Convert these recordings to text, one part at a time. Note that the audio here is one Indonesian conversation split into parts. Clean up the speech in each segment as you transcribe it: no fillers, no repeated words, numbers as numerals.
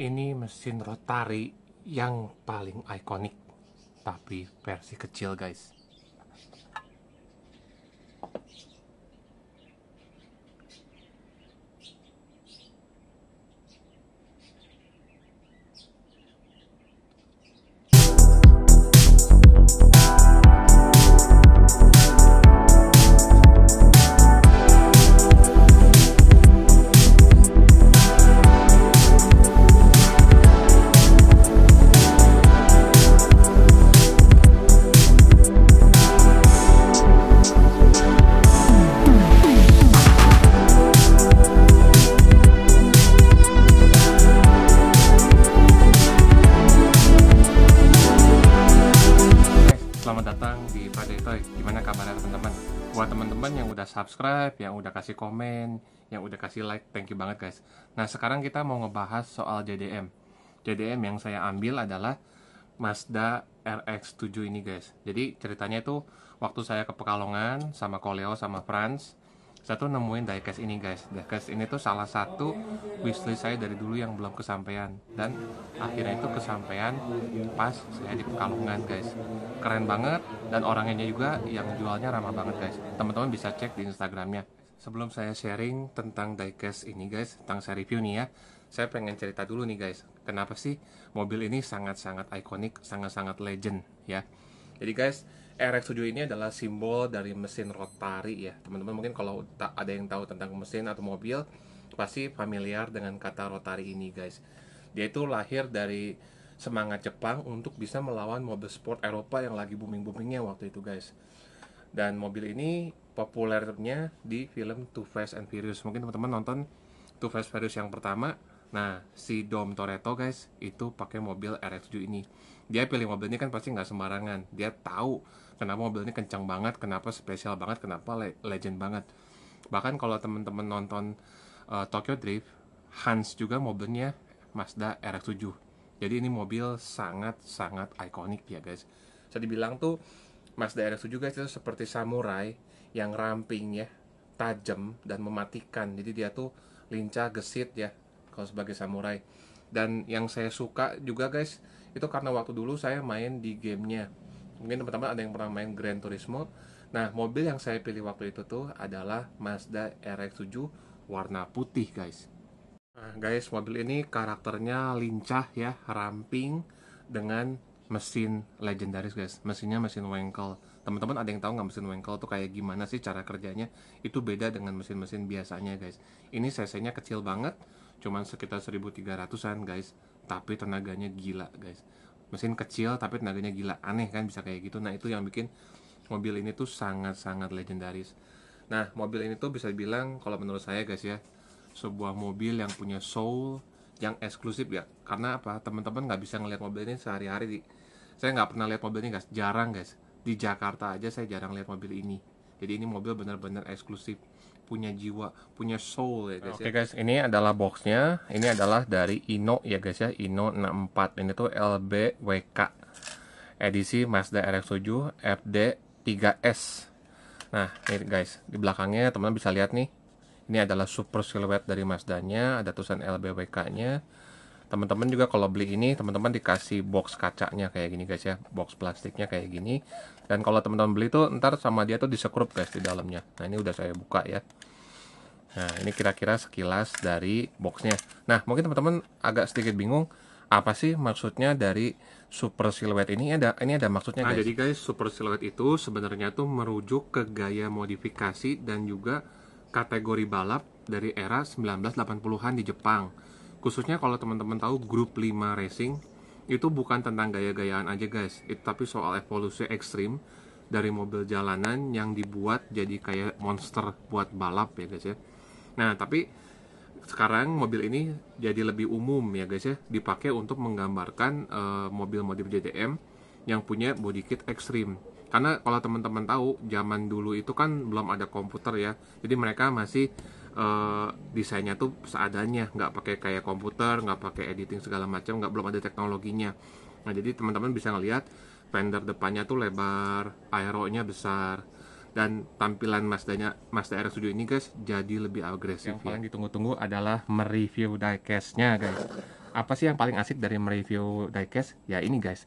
Ini mesin rotari yang paling ikonik, tapi versi kecil guys. Selamat datang di Padai Toy. Gimana kabarnya teman-teman? Buat teman-teman yang udah subscribe, yang udah kasih komen, yang udah kasih like, thank you banget guys. Nah sekarang kita mau ngebahas soal JDM. JDM yang saya ambil adalah Mazda RX-7 ini guys. Jadi ceritanya itu waktu saya ke Pekalongan sama Koleo sama Franz, saya tuh nemuin diecast ini guys. Diecast ini tuh salah satu wishlist saya dari dulu yang belum kesampaian, dan akhirnya itu kesampaian pas saya di Pekalongan guys. Keren banget, dan orangnya juga yang jualnya ramah banget guys. Teman-teman bisa cek di Instagramnya. Sebelum saya sharing tentang diecast ini guys, tentang saya review nih ya, saya pengen cerita dulu nih guys, kenapa sih mobil ini sangat-sangat ikonik, sangat-sangat legend ya. Jadi guys, RX-7 ini adalah simbol dari mesin rotari ya. Teman-teman mungkin kalau tak ada yang tahu tentang mesin atau mobil, pasti familiar dengan kata rotari ini guys. Dia itu lahir dari semangat Jepang untuk bisa melawan mobil sport Eropa yang lagi booming-boomingnya waktu itu guys. Dan mobil ini populernya di film Too Fast and Furious. Mungkin teman-teman nonton Too Fast Furious yang pertama. Nah, si Dom Toretto guys, itu pakai mobil RX-7 ini. Dia pilih mobil ini kan pasti nggak sembarangan. Dia tahu kenapa mobil ini kencang banget, kenapa spesial banget, kenapa legend banget. Bahkan kalau teman-teman nonton Tokyo Drift, Hans juga mobilnya Mazda RX-7. Jadi ini mobil sangat-sangat ikonik ya guys. Bisa dibilang tuh Mazda RX-7 guys itu seperti samurai yang ramping ya, tajam dan mematikan. Jadi dia tuh lincah, gesit ya kalau sebagai samurai. Dan yang saya suka juga guys, itu karena waktu dulu saya main di gamenya. Mungkin teman-teman ada yang pernah main Gran Turismo. Nah, mobil yang saya pilih waktu itu tuh adalah Mazda RX-7 warna putih guys. Nah guys, mobil ini karakternya lincah ya, ramping, dengan mesin legendaris guys. Mesinnya mesin Wankel. Teman-teman ada yang tahu nggak mesin Wankel tuh kayak gimana sih cara kerjanya? Itu beda dengan mesin-mesin biasanya guys. Ini cc-nya kecil banget, cuman sekitar 1300-an guys, tapi tenaganya gila guys. Mesin kecil tapi tenaganya gila, aneh kan bisa kayak gitu. Nah itu yang bikin mobil ini tuh sangat-sangat legendaris. Nah mobil ini tuh bisa dibilang kalau menurut saya guys ya, sebuah mobil yang punya soul, yang eksklusif ya. Karena apa? Teman-teman nggak bisa ngelihat mobil ini sehari-hari. Saya nggak pernah lihat mobil ini guys, jarang guys. Di Jakarta aja saya jarang lihat mobil ini. Jadi ini mobil benar-benar eksklusif, punya jiwa, punya soul ya guys. Oke guys, ini adalah boxnya. Ini adalah dari Ino ya guys ya, Ino 64. Ini tuh LBWK edisi Mazda RX-7 FD3S. Nah ini guys, di belakangnya teman-teman bisa lihat nih, ini adalah super silhouette dari Mazdanya, ada tulisan LBWK-nya. Teman-teman juga kalau beli ini, teman-teman dikasih box kacanya kayak gini guys ya, box plastiknya kayak gini. Dan kalau teman-teman beli tuh ntar sama dia tuh disekrup guys di dalamnya. Nah ini udah saya buka ya. Nah ini kira-kira sekilas dari boxnya. Nah mungkin teman-teman agak sedikit bingung, apa sih maksudnya dari super silhouette ini? Ini ada maksudnya guys. Nah jadi guys, super silhouette itu sebenarnya tuh merujuk ke gaya modifikasi dan juga kategori balap dari era 1980-an di Jepang. Khususnya kalau teman-teman tahu grup 5 Racing, itu bukan tentang gaya-gayaan aja guys, itu tapi soal evolusi ekstrim dari mobil jalanan yang dibuat jadi kayak monster buat balap ya guys ya. Nah tapi sekarang mobil ini jadi lebih umum ya guys ya, dipakai untuk menggambarkan mobil-mobil JDM yang punya body kit ekstrim. Karena kalau teman-teman tahu, zaman dulu itu kan belum ada komputer ya, jadi mereka masih desainnya tuh seadanya, nggak pakai kayak komputer, nggak pakai editing segala macam, belum ada teknologinya. Nah jadi teman-teman bisa ngelihat fender depannya tuh lebar, aeronya besar, dan tampilan Mazda RX-7 ini guys jadi lebih agresif. Yang paling ditunggu-tunggu adalah mereview diecast-nya guys. apa sih yang paling asik dari mereview diecast? Ya ini guys,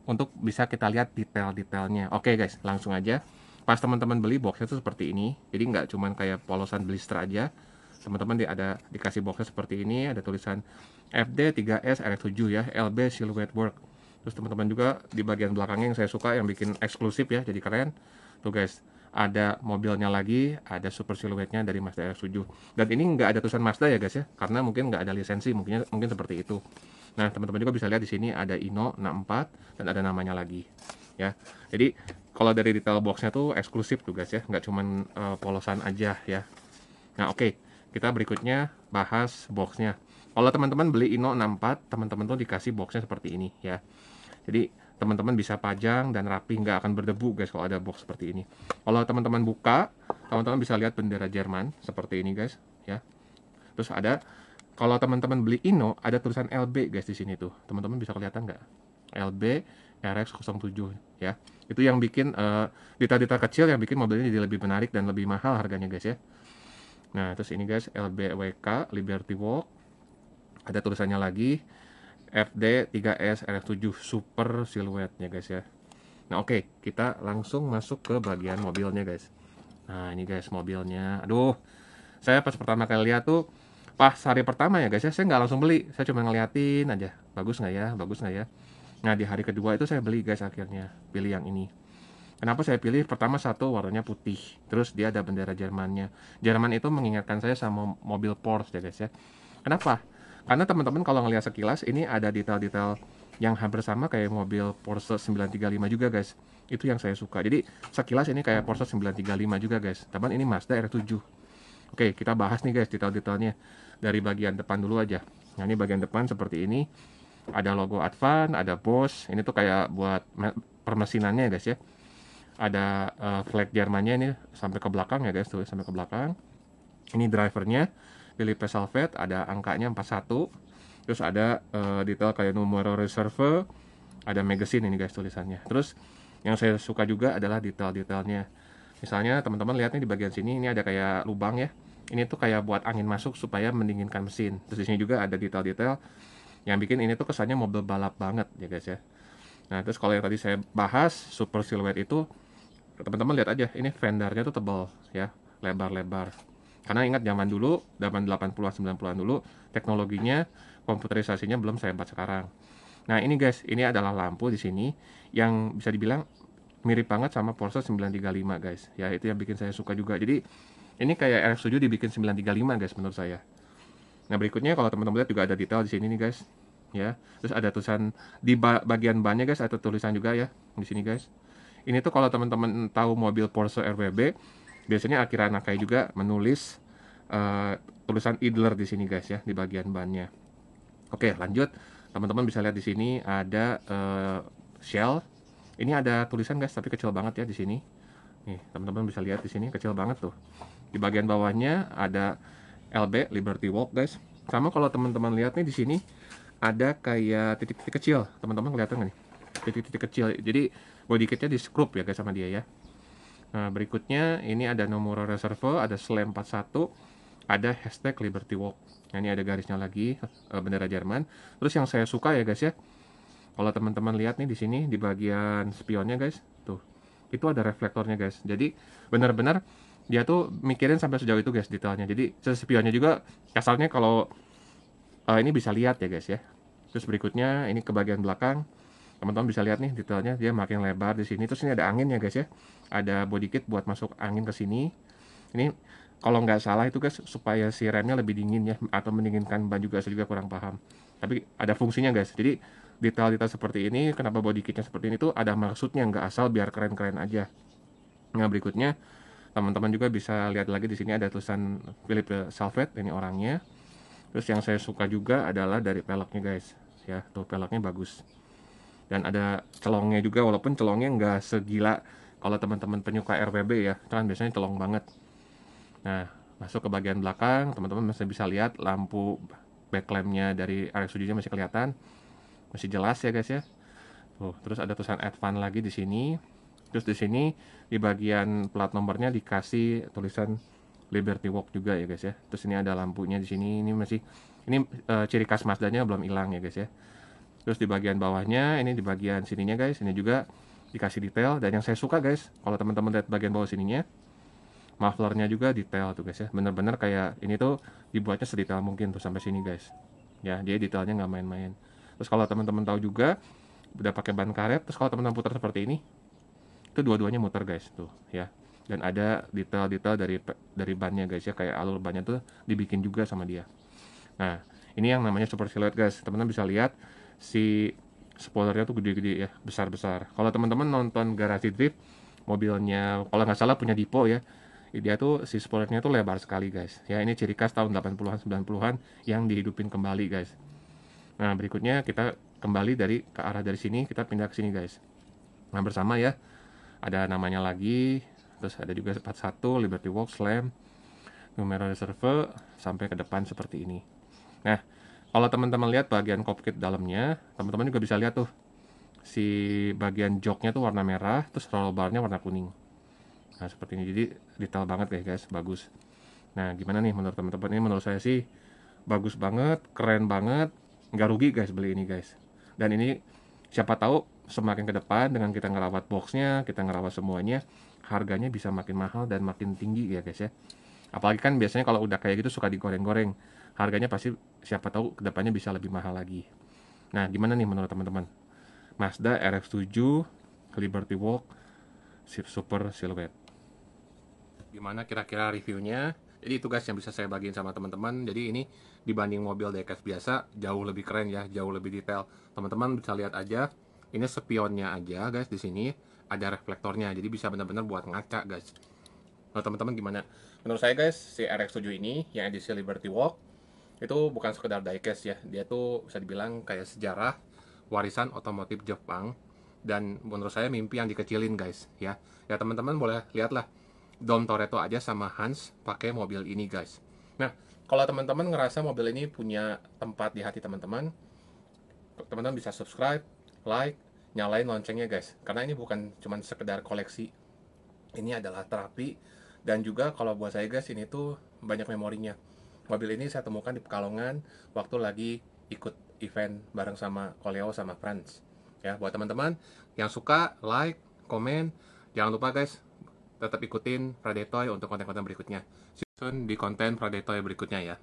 untuk bisa kita lihat detail-detailnya. Oke guys, langsung aja. Pas teman-teman beli boxnya tuh seperti ini, jadi nggak cuman kayak polosan blister aja. Teman-teman ada dikasih boxnya seperti ini, ada tulisan FD 3S RX7 ya, LB Silhouette Work. Terus teman-teman juga di bagian belakangnya yang saya suka, yang bikin eksklusif ya, jadi keren. Tuh guys, ada mobilnya lagi, ada super siluetnya dari Mazda RX-7. Dan ini nggak ada tulisan Mazda ya guys ya, karena mungkin nggak ada lisensi, mungkin seperti itu. Nah, teman-teman juga bisa lihat di sini ada Ino 64 dan ada namanya lagi ya. Jadi kalau dari detail boxnya tuh eksklusif tuh guys ya, nggak cuman polosan aja ya. Nah, oke. Kita berikutnya bahas boxnya. Kalau teman-teman beli Ino 64, teman-teman tuh dikasih boxnya seperti ini ya. Jadi teman-teman bisa pajang dan rapi, nggak akan berdebu guys kalau ada box seperti ini. Kalau teman-teman buka, teman-teman bisa lihat bendera Jerman seperti ini guys ya. Terus ada, kalau teman-teman beli Ino, ada tulisan LB guys di sini tuh. Teman-teman bisa kelihatan nggak? LB RX07 ya. Itu yang bikin detail-detail kecil yang bikin mobilnya jadi lebih menarik dan lebih mahal harganya guys ya. Nah, terus ini guys, LBWK Liberty Walk. Ada tulisannya lagi FD 3S RX7 Super Silhouette-nya guys ya. Nah, oke, kita langsung masuk ke bagian mobilnya guys. Nah, ini guys mobilnya. Aduh, saya pas pertama kali lihat tuh, pas hari pertama ya guys ya, saya nggak langsung beli. Saya cuma ngeliatin aja, bagus nggak ya, bagus nggak ya. Nah, di hari kedua itu saya beli guys akhirnya. Pilih yang ini. Kenapa saya pilih? Pertama, satu, warnanya putih. Terus dia ada bendera Jermannya. Jerman itu mengingatkan saya sama mobil Porsche ya guys ya. Kenapa? Karena teman-teman kalau ngelihat sekilas, ini ada detail-detail yang hampir sama kayak mobil Porsche 935 juga guys. Itu yang saya suka. Jadi sekilas ini kayak Porsche 935 juga guys. Teman, ini Mazda RX-7. Oke, kita bahas nih guys detail-detailnya. Dari bagian depan dulu aja. Nah, ini bagian depan seperti ini. Ada logo Advan, ada Bosch. Ini tuh kayak buat permesinannya guys ya. Ada flag Jermannya ini sampai ke belakang ya guys, tuh sampai ke belakang. Ini drivernya Philippe Salvet, ada angkanya 41. Terus ada detail kayak numero reserve, ada magazine ini guys tulisannya. Terus yang saya suka juga adalah detail-detailnya. Misalnya teman-teman lihat nih di bagian sini, ini ada kayak lubang ya. Ini tuh kayak buat angin masuk supaya mendinginkan mesin. Terus di sini juga ada detail-detail yang bikin ini tuh kesannya mobil balap banget ya guys ya. Nah, terus kalau yang tadi saya bahas super silhouette itu, teman-teman lihat aja, ini fendernya tuh tebal ya, lebar-lebar. Karena ingat zaman dulu, zaman 80-an 90-an dulu, teknologinya, komputerisasinya belum sehebat sekarang. Nah, ini guys, ini adalah lampu di sini yang bisa dibilang mirip banget sama Porsche 935 guys. Ya, itu yang bikin saya suka juga. Jadi, ini kayak RX7 dibikin 935 guys menurut saya. Nah, berikutnya kalau teman-teman lihat juga ada detail di sini nih guys. Ya, terus ada tulisan di bagian bannya guys, ada tulisan juga ya di sini guys. Ini tuh kalau teman-teman tahu mobil Porsche RWB, biasanya Akira Nakai juga menulis tulisan idler di sini guys ya, di bagian bannya. Oke, lanjut. Teman-teman bisa lihat di sini ada shell. Ini ada tulisan guys, tapi kecil banget ya di sini. Nih, teman-teman bisa lihat di sini kecil banget tuh. Di bagian bawahnya ada LB Liberty Walk guys. Sama kalau teman-teman lihat nih di sini ada kayak titik-titik kecil. Teman-teman kelihatan nggak nih? Titik-titik kecil. Jadi body kitnya di screw ya guys sama dia ya. Nah, berikutnya ini ada nomor reserve, ada slam 41, ada hashtag Liberty Walk. Nah, ini ada garisnya lagi, bendera Jerman. Terus yang saya suka ya guys ya, kalau teman-teman lihat nih di sini di bagian spionnya guys, tuh itu ada reflektornya guys. Jadi benar-benar dia tuh mikirin sampai sejauh itu guys detailnya. Jadi spionnya juga kasarnya kalau ini bisa lihat ya guys ya. Terus berikutnya ini ke bagian belakang. Teman-teman bisa lihat nih detailnya, dia makin lebar di sini. Terus ini ada angin ya guys ya. Ada body kit buat masuk angin ke sini. Ini kalau nggak salah itu guys supaya si remnya lebih dingin ya, atau mendinginkan ban juga, saya juga kurang paham. Tapi ada fungsinya guys. Jadi detail-detail seperti ini, kenapa body kitnya seperti ini tuh ada maksudnya, nggak asal biar keren-keren aja. Nah, berikutnya teman-teman juga bisa lihat lagi di sini ada tulisan Philippe Salvet, ini orangnya. Terus yang saya suka juga adalah dari peleknya guys. Ya, tuh peleknya bagus. Dan ada celongnya juga, walaupun celongnya nggak segila kalau teman-teman penyuka RWB ya, kan biasanya celong banget. Nah, masuk ke bagian belakang, teman-teman masih bisa lihat lampu backlampnya dari RX7 masih kelihatan, masih jelas ya guys ya. Tuh, terus ada tulisan Advan lagi di sini. Terus di sini di bagian plat nomornya dikasih tulisan Liberty Walk juga ya guys ya. Terus ini ada lampunya di sini, ini ciri khas Mazdanya belum hilang ya guys ya. Terus di bagian bawahnya, ini di bagian sininya guys, ini juga dikasih detail. Dan yang saya suka guys, kalau teman-teman lihat bagian bawah sininya, mufflernya juga detail tuh guys ya. Bener-bener kayak ini tuh dibuatnya sedetail mungkin tuh sampai sini guys. Ya, jadi detailnya nggak main-main. Terus kalau teman-teman tahu juga, udah pakai ban karet. Terus kalau teman-teman putar seperti ini, itu dua-duanya muter guys tuh ya. Dan ada detail-detail dari bannya guys ya, kayak alur bannya tuh dibikin juga sama dia. Nah, ini yang namanya super silhouette guys. Teman-teman bisa lihat si spoilernya tuh gede-gede ya, besar-besar. Kalau teman-teman nonton Garage Drift, mobilnya kalau nggak salah punya Dipo ya, dia tuh si spoilernya tuh lebar sekali guys. Ya, ini ciri khas tahun 80-an 90-an yang dihidupin kembali guys. Nah, berikutnya kita kembali ke arah dari sini, kita pindah ke sini guys. Nah, bersama ya, ada namanya lagi, terus ada juga 41 Liberty Walk Slam, numero reserve sampai ke depan seperti ini. Nah, kalau teman-teman lihat bagian cockpit dalamnya, teman-teman juga bisa lihat tuh si bagian joknya tuh warna merah, terus roll barnya warna kuning. Nah, seperti ini. Jadi detail banget guys, bagus. Nah, gimana nih menurut teman-teman? Ini menurut saya sih bagus banget, keren banget, nggak rugi guys beli ini guys. Dan ini siapa tahu semakin ke depan dengan kita ngerawat boxnya, kita ngerawat semuanya, harganya bisa makin mahal dan makin tinggi ya guys ya. Apalagi kan biasanya kalau udah kayak gitu suka digoreng-goreng, harganya pasti siapa tahu kedepannya bisa lebih mahal lagi. Nah, gimana nih menurut teman-teman? Mazda RX-7 Liberty Walk Super Silhouette. Gimana kira-kira reviewnya? Jadi itu guys yang bisa saya bagiin sama teman-teman. Jadi ini dibanding mobil diecast biasa jauh lebih keren ya, jauh lebih detail. Teman-teman bisa lihat aja. Ini spionnya aja guys, di sini ada reflektornya. Jadi bisa benar-benar buat ngaca guys. Nah, teman-teman gimana? Menurut saya guys, si RX-7 ini yang edisi Liberty Walk itu bukan sekedar diecast ya. Dia tuh bisa dibilang kayak sejarah warisan otomotif Jepang, dan menurut saya mimpi yang dikecilin guys ya. Ya teman-teman boleh lihatlah Dom Toretto aja sama Hans pakai mobil ini guys. Nah, kalau teman-teman ngerasa mobil ini punya tempat di hati teman-teman, teman-teman bisa subscribe, like, nyalain loncengnya guys. Karena ini bukan cuma sekedar koleksi, ini adalah terapi. Dan juga kalau buat saya guys, ini tuh banyak memorinya. Mobil ini saya temukan di Pekalongan waktu lagi ikut event bareng sama Koleo sama Friends. Ya, buat teman-teman yang suka, like, komen, jangan lupa guys, tetap ikutin Pradetoy untuk konten-konten berikutnya. See you soon di konten Pradetoy berikutnya ya.